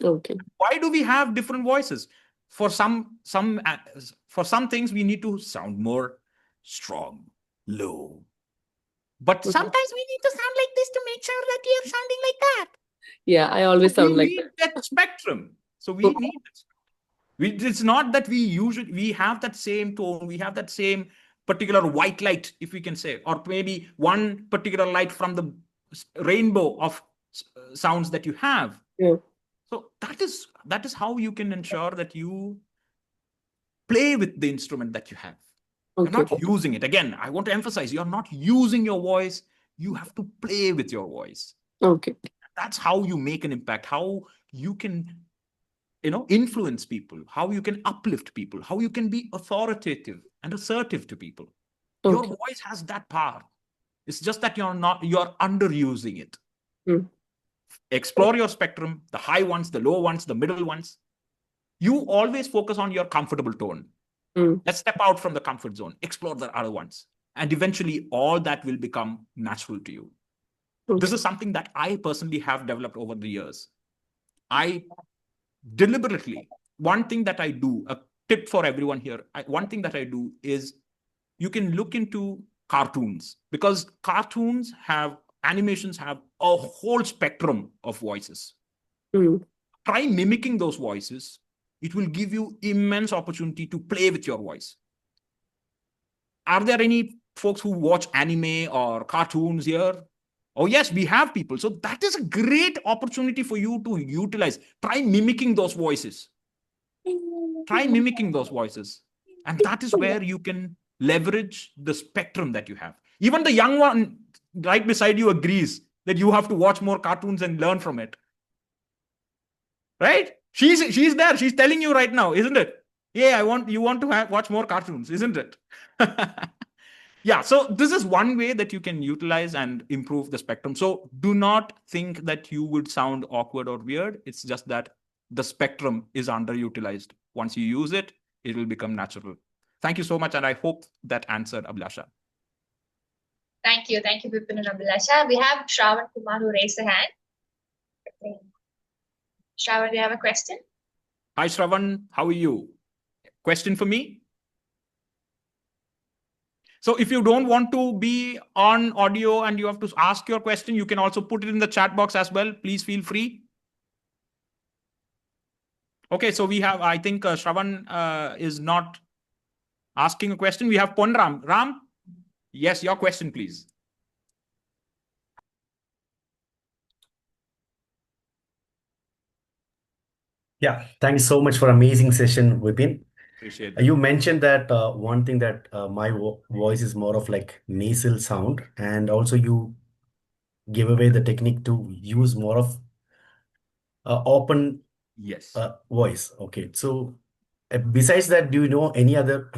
Okay. Why do we have different voices? For some things we need to sound more strong, low. But sometimes we need to sound like this to make sure that we are sounding like that. Yeah, I always sound like that spectrum. So we need it. It's not that we have that same tone, we have that same particular white light, if we can say, or maybe one particular light from the rainbow of sounds that you have. Yeah. So that is how you can ensure that you play with the instrument that you have. Okay. You're not using it. Again, I want to emphasize, you're not using your voice. You have to play with your voice. Okay. That's how you make an impact, how you can, influence people, how you can uplift people, how you can be authoritative and assertive to people. Okay. Your voice has that power. It's just that you're underusing it. Explore your spectrum, the high ones, the low ones, the middle ones. You always focus on your comfortable tone. Let's step out from the comfort zone, explore the other ones. And eventually all that will become natural to you. Okay. This is something that I personally have developed over the years. I deliberately, one thing that I do, a tip for everyone here, one thing that I do is you can look into cartoons, because animations have a whole spectrum of voices. Try mimicking those voices. It will give you immense opportunity to play with your voice. Are there any folks who watch anime or cartoons here? Oh, yes, we have people. So that is a great opportunity for you to utilize. Try mimicking those voices. Try mimicking those voices. And that is where you can leverage the spectrum that you have. Even the young one right beside you agrees that you have to watch more cartoons and learn from it. right? She's there. She's telling you right now, isn't it? Yeah, you want to watch more cartoons, isn't it? Yeah, so this is one way that you can utilize and improve the spectrum. So do not think that you would sound awkward or weird. It's just that the spectrum is underutilized. Once you use it, it will become natural. Thank you so much, and I hope that answered Abhilasha. Thank you, Vipin and Abhilasha. We have Shravan Kumar who raised a hand. Shravan, do you have a question? Hi, Shravan. How are you? Question for me? So if you don't want to be on audio and you have to ask your question, you can also put it in the chat box as well. Please feel free. Okay, so we have, I think Shravan is not asking a question. We have Ponram. Ram, yes, your question, please. Yeah, thank you so much for amazing session, Vipin. Appreciate it. You mentioned that one thing that my voice is more of like nasal sound, and also you give away the technique to use more of open Yes. voice. Okay, so besides that, do you know any other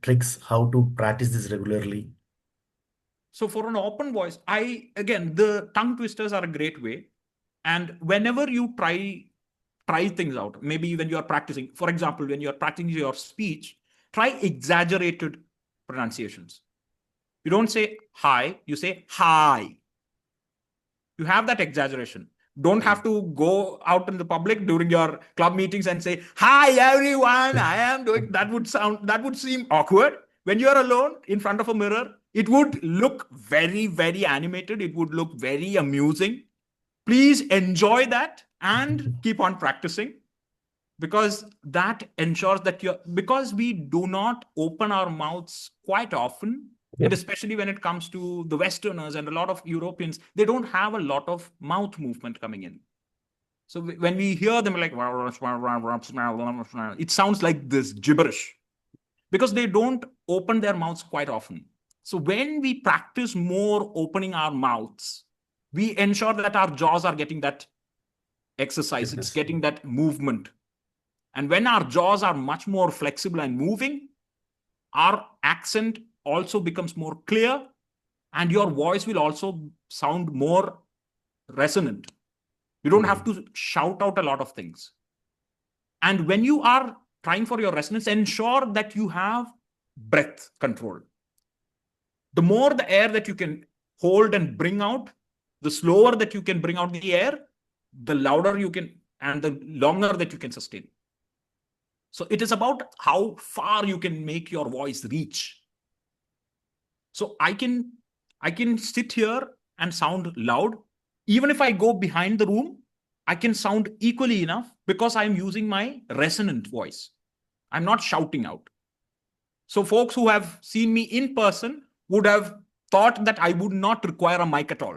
tricks how to practice this regularly? So for an open voice, again, the tongue twisters are a great way. And whenever you try things out, maybe when you are practicing, for example, when you're practicing your speech, try exaggerated pronunciations. You don't say hi, you say hi. You have that exaggeration. Don't have to go out in the public during your club meetings and say, hi, everyone, I am doing, that would seem awkward. When you're alone in front of a mirror, it would look very, very animated. It would look very amusing. Please enjoy that and keep on practicing, because that ensures that because we do not open our mouths quite often. Yep. And especially when it comes to the Westerners and a lot of Europeans, they don't have a lot of mouth movement coming in. So when we hear them like, it sounds like this gibberish because they don't open their mouths quite often. So when we practice more opening our mouths, we ensure that our jaws are getting that exercise, it's getting that movement. And when our jaws are much more flexible and moving, our accent also becomes more clear and your voice will also sound more resonant. You don't have to shout out a lot of things. And when you are trying for your resonance, ensure that you have breath control. The more the air that you can hold and bring out, the slower that you can bring out the air, the louder you can and the longer that you can sustain. So it is about how far you can make your voice reach. So I can sit here and sound loud. Even if I go behind the room, I can sound equally enough because I'm using my resonant voice. I'm not shouting out. So folks who have seen me in person would have thought that I would not require a mic at all,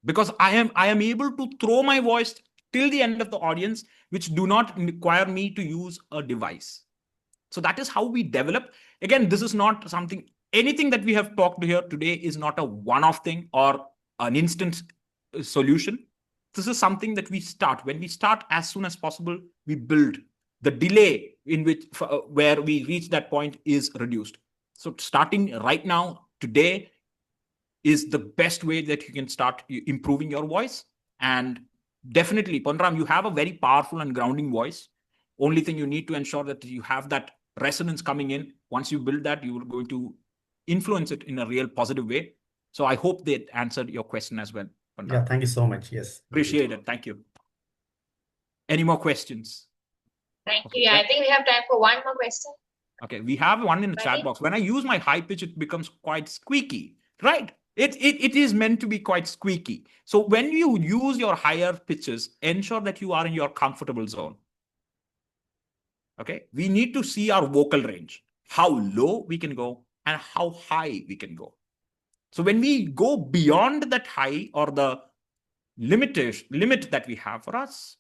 because I am able to throw my voice till the end of the audience, which do not require me to use a device. So that is how we develop. Again, this is not anything that we have talked here today is not a one-off thing or an instant solution. This is something that we start. When we start as soon as possible, we build. The delay in which where we reach that point is reduced. So starting right now, today, is the best way that you can start improving your voice. And definitely, Ponram, you have a very powerful and grounding voice. Only thing you need to ensure that you have that resonance coming in. Once you build that, you are going to influence it in a real positive way. So I hope that answered your question as well, Ponram. Yeah, thank you so much. Yes. Appreciate it. Thank you. Any more questions? Thank you. Yeah, I think we have time for one more question. Okay, we have one in the chat box. When I use my high pitch, it becomes quite squeaky, right? It is meant to be quite squeaky. So when you use your higher pitches, ensure that you are in your comfortable zone. Okay, we need to see our vocal range, how low we can go and how high we can go. So when we go beyond that high or the limit that we have for us,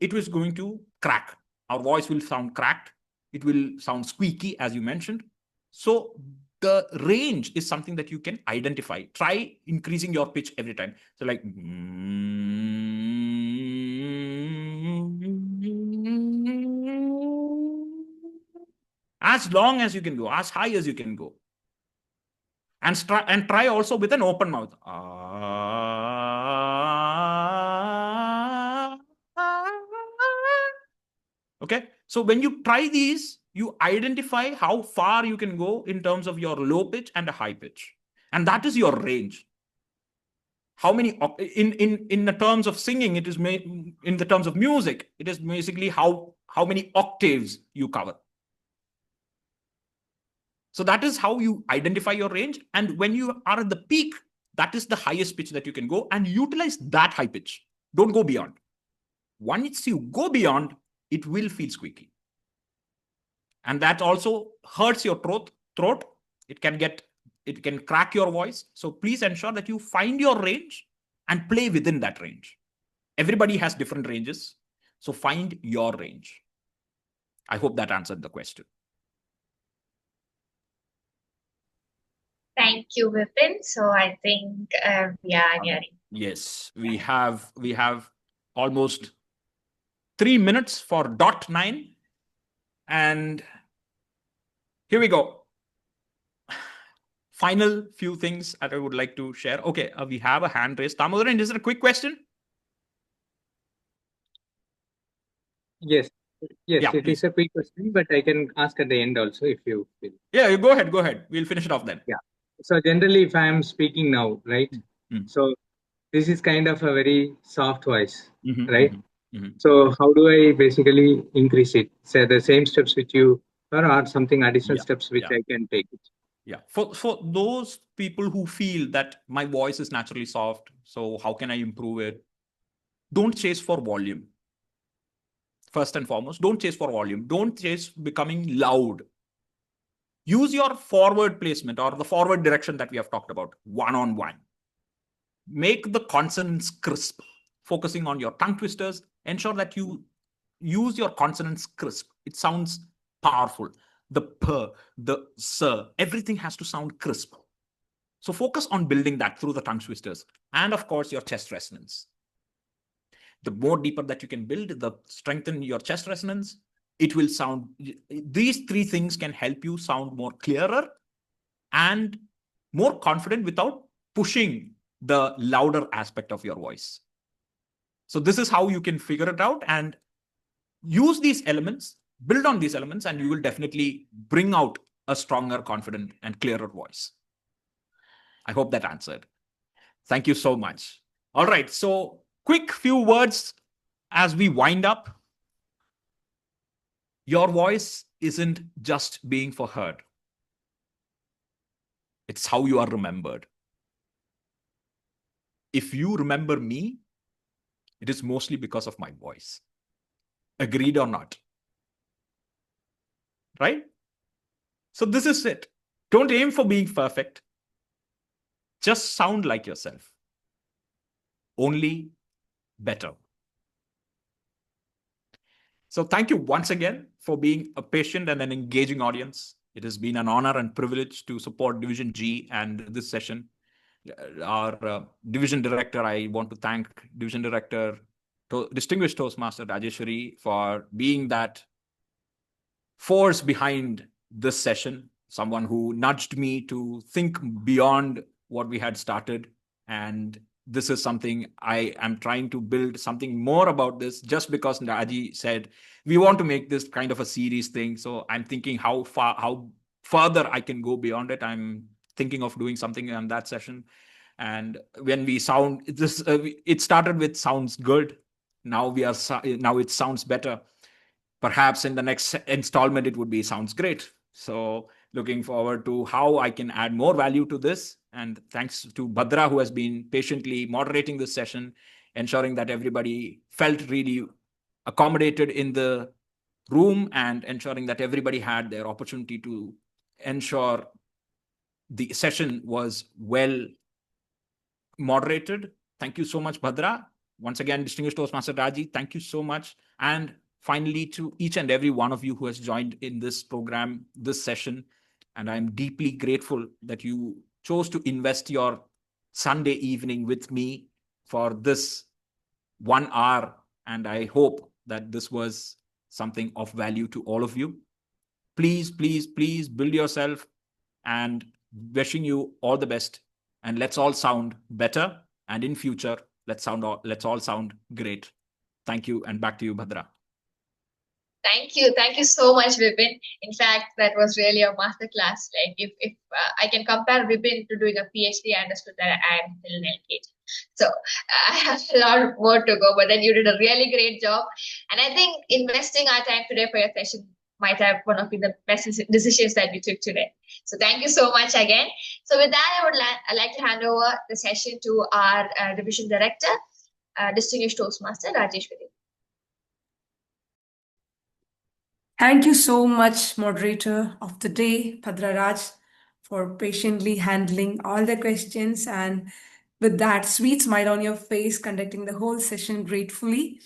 it was going to crack. Our voice will sound cracked. It will sound squeaky, as you mentioned. So the range is something that you can identify. Try increasing your pitch every time. So like, as long as you can go, as high as you can go. And try also with an open mouth. Okay. So when you try these, you identify how far you can go in terms of your low pitch and a high pitch. And that is your range. How many in the terms of singing, it is in the terms of music, it is basically how many octaves you cover. So that is how you identify your range. And when you are at the peak, that is the highest pitch that you can go, and utilize that high pitch. Don't go beyond. Once you go beyond, it will feel squeaky. And that also hurts your throat. It can crack your voice. So please ensure that you find your range and play within that range. Everybody has different ranges. So find your range. I hope that answered the question. Thank you, Vipin. So I think we are nearing. Yes, we have almost 3 minutes for dot 9. And here we go. Final few things that I would like to share. Okay, we have a hand raised. Damodaran, is it a quick question? Yes. Yes, Yeah, it please. is a quick question, but I can ask at the end also if you feel. Yeah, you go ahead. Go ahead. We'll finish it off then. Yeah. So generally, if I am speaking now, right? So this is kind of a very soft voice, right? So how do I basically increase it? Say the same steps which you or something additional steps which I can take it. Yeah. For those people who feel that my voice is naturally soft, so how can I improve it? Don't chase for volume. First and foremost, don't chase for volume. Don't chase becoming loud. Use your forward placement or the forward direction that we have talked about, one-on-one. Make the consonants crisp, focusing on your tongue twisters. Ensure that you use your consonants crisp. It sounds powerful. The p, the s, everything has to sound crisp. So focus on building that through the tongue twisters. And of course, your chest resonance. The more deeper that you can build, the strengthen your chest resonance, it will sound, these 3 things can help you sound more clearer and more confident without pushing the louder aspect of your voice. So this is how you can figure it out and use these elements, build on these elements, and you will definitely bring out a stronger, confident, and clearer voice. I hope that answered. Thank you so much. All right, so quick few words as we wind up. Your voice isn't just being for heard. It's how you are remembered. If you remember me, it is mostly because of my voice. Agreed or not? Right? So this is it. Don't aim for being perfect. Just sound like yourself. Only better. So thank you once again for being a patient and an engaging audience. It has been an honor and privilege to support Division G and this session. Our Division Director, I want to thank Division Director, Distinguished Toastmaster Rajeshwari, for being that force behind this session, someone who nudged me to think beyond what we had started. And this is something I am trying to build something more about this, just because Raji said, we want to make this kind of a series thing. So I'm thinking how further I can go beyond it. I'm thinking of doing something on that session. And when we sound this, it started with sounds good. Now it sounds better. Perhaps in the next installment, it would be sounds great. So looking forward to how I can add more value to this. And thanks to Bhadra, who has been patiently moderating this session, ensuring that everybody felt really accommodated in the room and ensuring that everybody had their opportunity to ensure the session was well moderated. Thank you so much, Bhadra. Once again, Distinguished Toastmaster Raji, thank you so much. And finally, to each and every one of you who has joined in this program, this session. And I'm deeply grateful that you chose to invest your Sunday evening with me for this 1 hour. And I hope that this was something of value to all of you. Please, please, please build yourself, and wishing you all the best. And let's all sound better. And in future, let's all sound great. Thank you, and back to you, Bhadra. Thank you. Thank you so much, Vipin. In fact, that was really a masterclass. Like, if I can compare Vipin to doing a PhD, I understood that I am still an LKG. So I have a lot more to go, but then you did a really great job. And I think investing our time today for your session might have one of the best decisions that you took today. So thank you so much again. So with that, I'd like to hand over the session to our division director, distinguished Toastmaster Rajesh Vidhi. Thank you so much, moderator of the day, Bhadra Raj, for patiently handling all the questions and with that sweet smile on your face, conducting the whole session gracefully.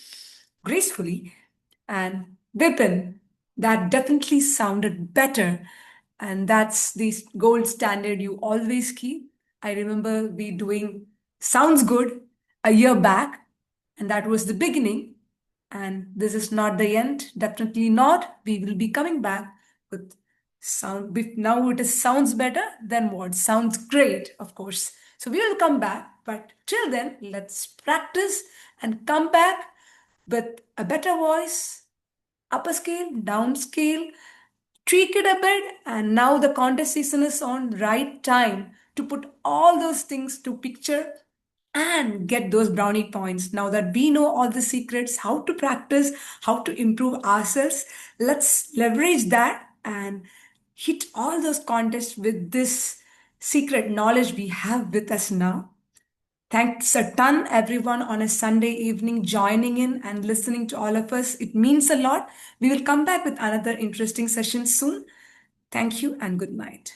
And Vipin, that definitely sounded better. And that's the gold standard you always keep. I remember we doing Sounds Good a year back, and that was the beginning. And this is not the end, definitely not. We will be coming back with sound. Now it is sounds better than what? Sounds great, of course. So we will come back, but till then, let's practice and come back with a better voice, upper scale, down scale, tweak it a bit, and now the contest season is on. Right time to put all those things to picture and get those brownie points. Now that we know all the secrets, how to practice, how to improve ourselves, let's leverage that and hit all those contests with this secret knowledge we have with us now. Thanks a ton, everyone, on a Sunday evening joining in and listening to all of us. It means a lot. We will come back with another interesting session soon. Thank you and good night.